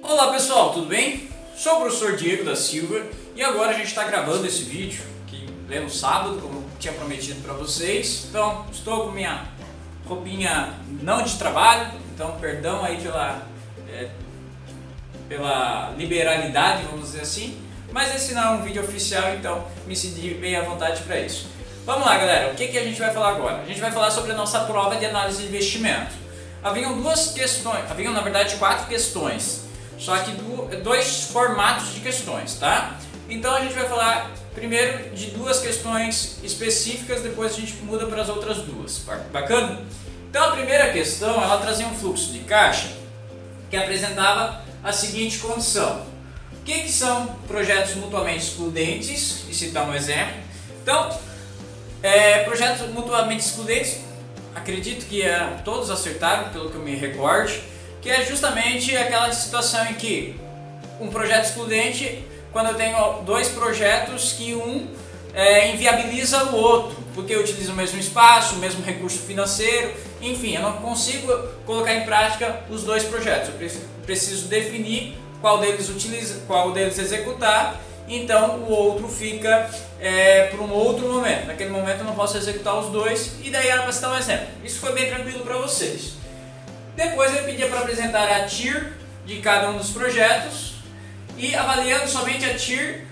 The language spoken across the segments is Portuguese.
Olá pessoal, tudo bem? Sou o professor Diego da Silva e agora a gente está gravando esse vídeo que é no sábado, como tinha prometido para vocês. Então estou com minha roupinha não de trabalho, então perdão aí pela liberalidade, vamos dizer assim. Mas esse não é um vídeo oficial, então me senti bem à vontade para isso. Vamos lá galera, o que a gente vai falar agora? A gente vai falar sobre a nossa prova de análise de investimento. Haviam na verdade 4 questões, só que dois formatos de questões, tá? Então a gente vai falar primeiro de 2 questões específicas, depois a gente muda para as outras 2, bacana? Então a primeira questão, ela trazia um fluxo de caixa que apresentava a seguinte condição. O que são projetos mutuamente excludentes? E citar um exemplo. Então, projetos mutuamente excludentes, acredito que todos acertaram, pelo que eu me recorde, que é justamente aquela situação em que um projeto excludente, quando eu tenho 2 projetos que um inviabiliza o outro, porque utiliza o mesmo espaço, o mesmo recurso financeiro, enfim, eu não consigo colocar em prática os 2 projetos, eu preciso definir qual deles executar, então o outro fica para um outro momento. Naquele momento eu não posso executar os 2 e daí era para citar um exemplo. Isso foi bem tranquilo para vocês. Depois eu pedia para apresentar a TIR de cada um dos projetos e avaliando somente a TIR,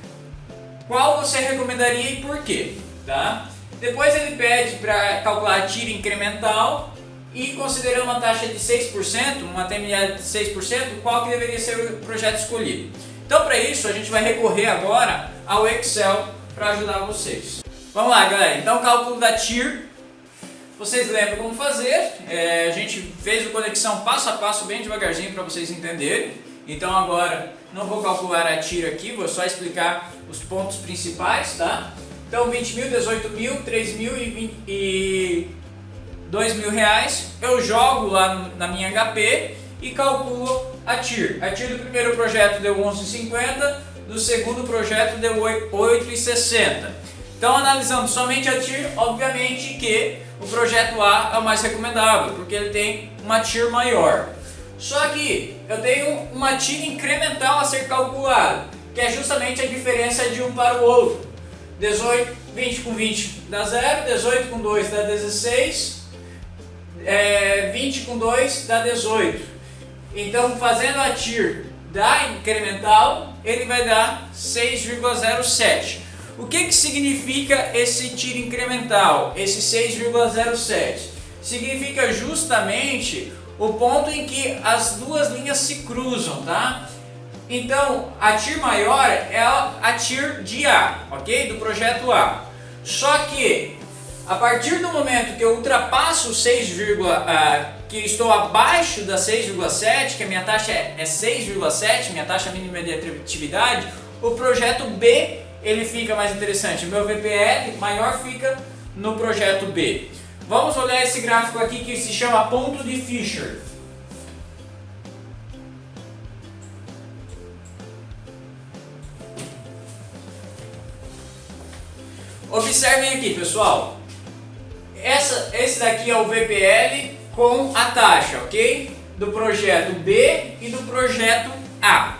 qual você recomendaria e por quê, tá? Depois ele pede para calcular a TIR incremental e considerando uma taxa de 6%, uma TMA de 6%, qual que deveria ser o projeto escolhido. Então para isso a gente vai recorrer agora ao Excel para ajudar vocês. Vamos lá galera, então cálculo da TIR, vocês lembram como fazer, a gente fez a conexão passo a passo bem devagarzinho para vocês entenderem. Então agora não vou calcular a TIR aqui, vou só explicar os pontos principais, tá? Então 20 mil, 18 mil, 3 mil e 2 mil reais, eu jogo lá na minha HP e calculo a TIR. A TIR do primeiro projeto deu 11,50, do segundo projeto deu 8,60. Então analisando somente a TIR, obviamente que o projeto A é o mais recomendável, porque ele tem uma TIR maior. Só que eu tenho uma TIR incremental a ser calculada, que é justamente a diferença de um para o outro. 20 com 20 dá 0, 18 com 2 dá 16, 20 com 2 dá 18. Então fazendo a TIR da incremental, ele vai dar 6,07. O que significa esse TIR incremental, esse 6,07? Significa justamente o ponto em que as 2 linhas se cruzam, tá? Então, a TIR maior é a TIR de A, ok? Do projeto A. Só que, a partir do momento que eu ultrapasso o que estou abaixo da 6,7, que a minha taxa é 6,7, minha taxa mínima de atratividade, o projeto B ele fica mais interessante. O meu VPL maior fica no projeto B. Vamos olhar esse gráfico aqui que se chama ponto de Fisher. Observem aqui, pessoal. Esse daqui é o VPL com a taxa, ok? Do projeto B e do projeto A.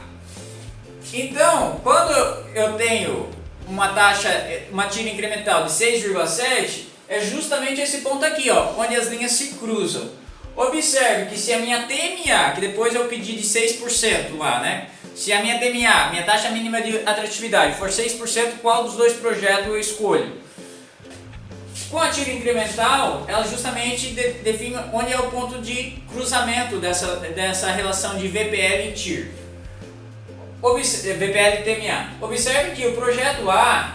Então, quando eu tenho uma TIR incremental de 6,7, é justamente esse ponto aqui, ó, onde as linhas se cruzam. Observe que se a minha TMA, que depois eu pedi de 6% lá, né? Se a minha TMA, minha taxa mínima de atratividade, for 6%, qual dos 2 projetos eu escolho? Com a TIR incremental, ela justamente define onde é o ponto de cruzamento dessa relação de VPL e TIR. VPL e TMA. Observe que o projeto A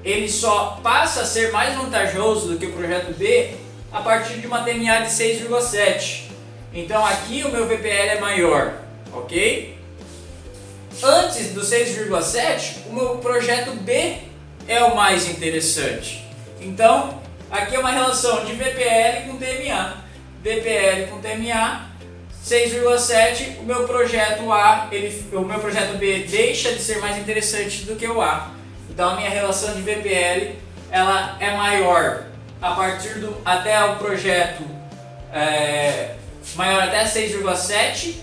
ele só passa a ser mais vantajoso do que o projeto B a partir de uma TMA de 6,7. Então aqui o meu VPL é maior, ok? Antes do 6,7, o meu projeto B é o mais interessante. Então aqui é uma relação de VPL com TMA. VPL com TMA, 6,7, o meu projeto B deixa de ser mais interessante do que o A. Então a minha relação de VPL ela é maior até o projeto maior até 6,7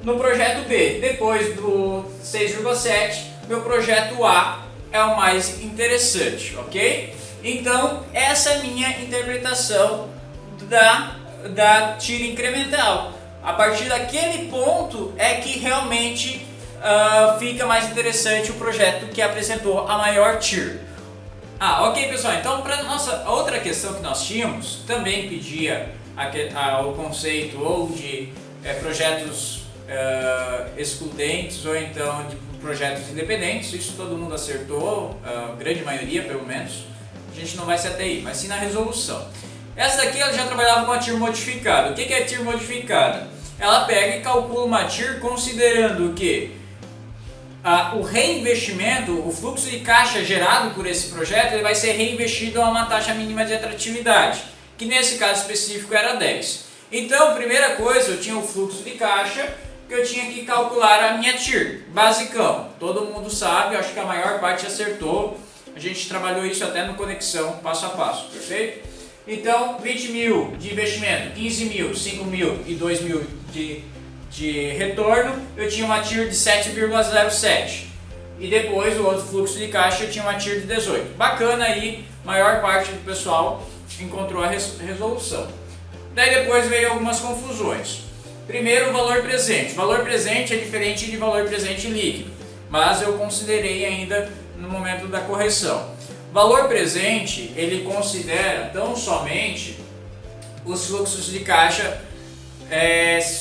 no projeto B. Depois do 6,7, meu projeto A é o mais interessante, ok? Então, essa é a minha interpretação da tira incremental. A partir daquele ponto é que realmente fica mais interessante o projeto que apresentou a maior TIR. Ok, pessoal, então para nossa outra questão que nós tínhamos, também pedia o conceito ou de projetos excludentes ou então de projetos independentes. Isso todo mundo acertou, a grande maioria pelo menos. A gente não vai se ater aí, mas sim na resolução. Essa daqui ela já trabalhava com a TIR modificada. O que é TIR modificada? Ela pega e calcula uma TIR considerando que o reinvestimento, o fluxo de caixa gerado por esse projeto, ele vai ser reinvestido a uma taxa mínima de atratividade, que nesse caso específico era 10. Então, primeira coisa, eu tinha o fluxo de caixa, que eu tinha que calcular a minha TIR, basicão. Todo mundo sabe, eu acho que a maior parte acertou. A gente trabalhou isso até no Conexão, passo a passo, perfeito? Então, 20 mil de investimento, 15 mil, 5 mil e 2 mil de retorno, eu tinha uma TIR de 7,07. E depois o outro fluxo de caixa eu tinha uma TIR de 18. Bacana aí, maior parte do pessoal encontrou a resolução. Daí depois veio algumas confusões. Primeiro, o valor presente. O valor presente é diferente de valor presente líquido, mas eu considerei ainda no momento da correção. Valor presente, ele considera tão somente os fluxos de caixa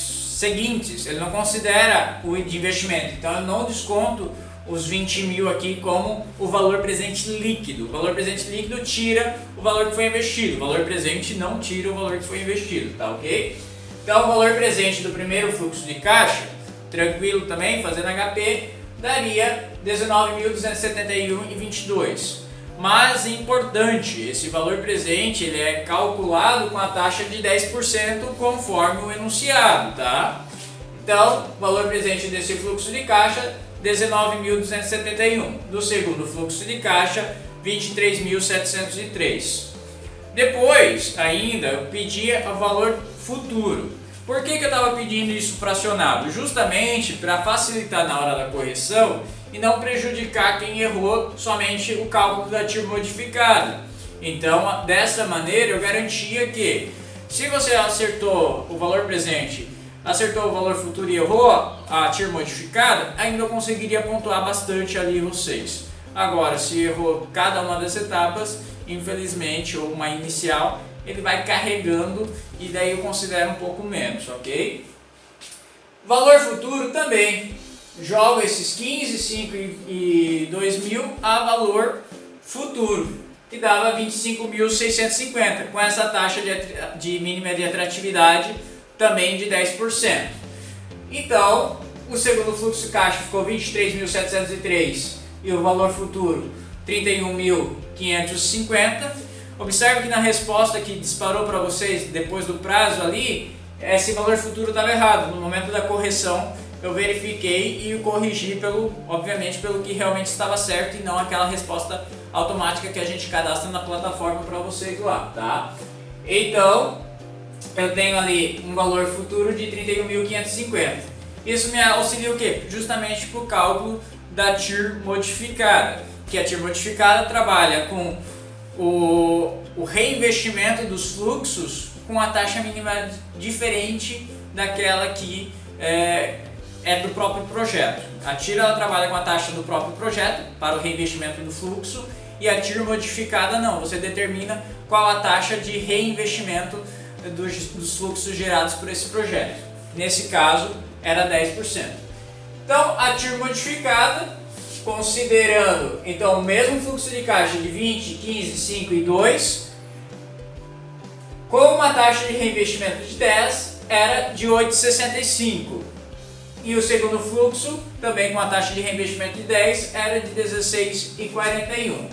seguintes, ele não considera o de investimento, então eu não desconto os 20 mil aqui como o valor presente líquido. O valor presente líquido tira o valor que foi investido, o valor presente não tira o valor que foi investido, tá ok? Então o valor presente do primeiro fluxo de caixa, tranquilo também, fazendo HP, daria 19.271,22. Mas importante, esse valor presente ele é calculado com a taxa de 10% conforme o enunciado, tá? Então, valor presente desse fluxo de caixa, 19.271. Do segundo fluxo de caixa, 23.703. Depois, ainda, eu pedia o valor futuro. Por que eu estava pedindo isso fracionado? Justamente para facilitar na hora da correção e não prejudicar quem errou somente o cálculo da TIR modificada. Então, dessa maneira, eu garantia que se você acertou o valor presente, acertou o valor futuro e errou a TIR modificada, ainda eu conseguiria pontuar bastante ali vocês. Agora, se errou cada uma das etapas, infelizmente, ou uma inicial, ele vai carregando e daí eu considero um pouco menos, ok? Valor futuro também. Jogo esses 15, 5 e 2 mil a valor futuro, que dava 25.650, com essa taxa de mínima de atratividade também de 10%. Então, o segundo fluxo de caixa ficou 23.703 e o valor futuro 31.550. Observe que na resposta que disparou para vocês depois do prazo ali, esse valor futuro estava errado. No momento da correção eu verifiquei e corrigi obviamente pelo que realmente estava certo e não aquela resposta automática que a gente cadastra na plataforma para vocês lá, tá? Então, eu tenho ali um valor futuro de 31.550. Isso me auxilia o quê? Justamente para o cálculo da TIR modificada, que a TIR modificada trabalha com o reinvestimento dos fluxos com a taxa mínima diferente daquela que é do próprio projeto. A TIR ela trabalha com a taxa do próprio projeto para o reinvestimento do fluxo e a TIR modificada não, você determina qual a taxa de reinvestimento dos fluxos gerados por esse projeto. Nesse caso era 10%. Então a TIR modificada, considerando então o mesmo fluxo de caixa de 20, 15, 5 e 2, com uma taxa de reinvestimento de 10, era de 8,65. E o segundo fluxo, também com a taxa de reinvestimento de 10, era de 16,41.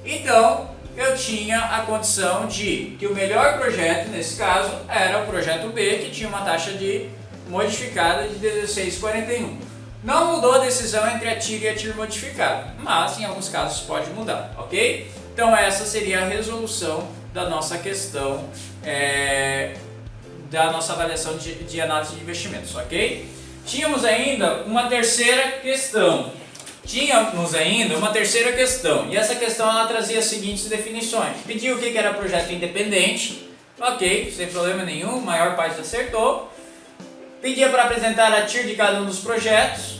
Então, eu tinha a condição de que o melhor projeto, nesse caso, era o projeto B, que tinha uma taxa de modificada de 16,41. Não mudou a decisão entre a TIR e a TIR modificada, mas em alguns casos pode mudar, ok? Então essa seria a resolução da nossa questão, da nossa avaliação de análise de investimentos, ok? Tínhamos ainda uma terceira questão. E essa questão ela trazia as seguintes definições. Pediu o que era projeto independente. Ok, sem problema nenhum, a maior parte acertou. Pedia para apresentar a TIR de cada um dos projetos.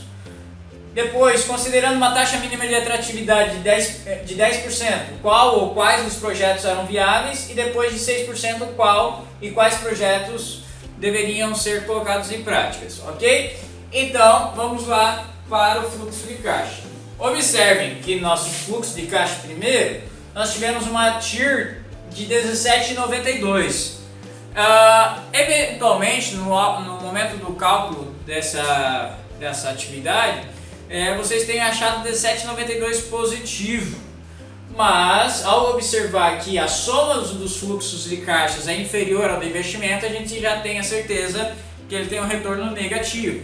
Depois, considerando uma taxa mínima de atratividade de 10%, qual ou quais dos projetos eram viáveis, e depois de 6%, qual e quais projetos deveriam ser colocados em práticas, ok? Então, vamos lá para o fluxo de caixa. Observem que nosso fluxo de caixa primeiro, nós tivemos uma TIR de 17,92. Eventualmente, no momento do cálculo dessa atividade, vocês têm achado 17,92 positivo, mas ao observar que a soma dos fluxos de caixas é inferior ao do investimento, a gente já tem a certeza que ele tem um retorno negativo.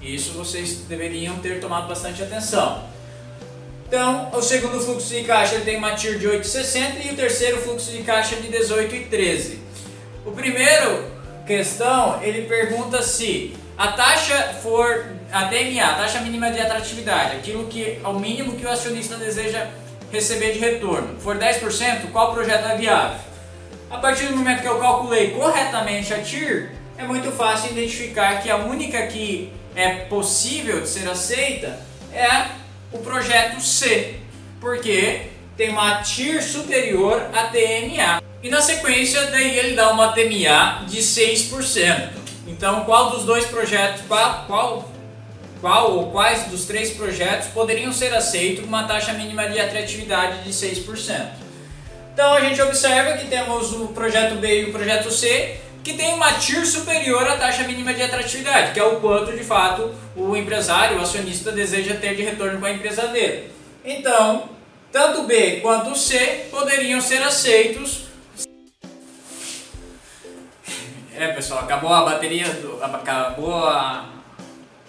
Isso vocês deveriam ter tomado bastante atenção. Então, o segundo fluxo de caixa ele tem uma TIR de 8,60 e o terceiro fluxo de caixa de 18,13. O primeiro questão, ele pergunta se a taxa for a DMA, a taxa mínima de atratividade, aquilo que é o mínimo que o acionista deseja receber de retorno, for 10%, qual projeto é viável? A partir do momento que eu calculei corretamente a TIR, é muito fácil identificar que a única que é possível de ser aceita é o projeto C, porque tem uma TIR superior a DMA. E na sequência, daí ele dá uma DMA de 6%. Então, qual dos dois projetos, qual ou quais dos três projetos poderiam ser aceitos com uma taxa mínima de atratividade de 6%? Então, a gente observa que temos o projeto B e o projeto C, que tem uma TIR superior à taxa mínima de atratividade, que é o quanto, de fato, o empresário, o acionista, deseja ter de retorno com a empresa dele. Então, tanto o B quanto o C poderiam ser aceitos. Pessoal, acabou a bateria,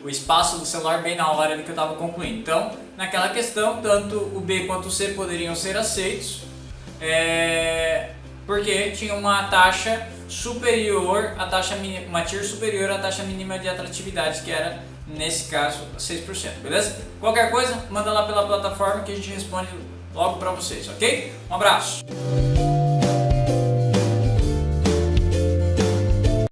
o espaço do celular bem na hora que eu estava concluindo. Então, naquela questão, tanto o B quanto o C poderiam ser aceitos, porque tinha uma taxa superior, uma TIR superior à taxa mínima de atratividade, que era, nesse caso, 6%, beleza? Qualquer coisa, manda lá pela plataforma que a gente responde logo para vocês, ok? Um abraço!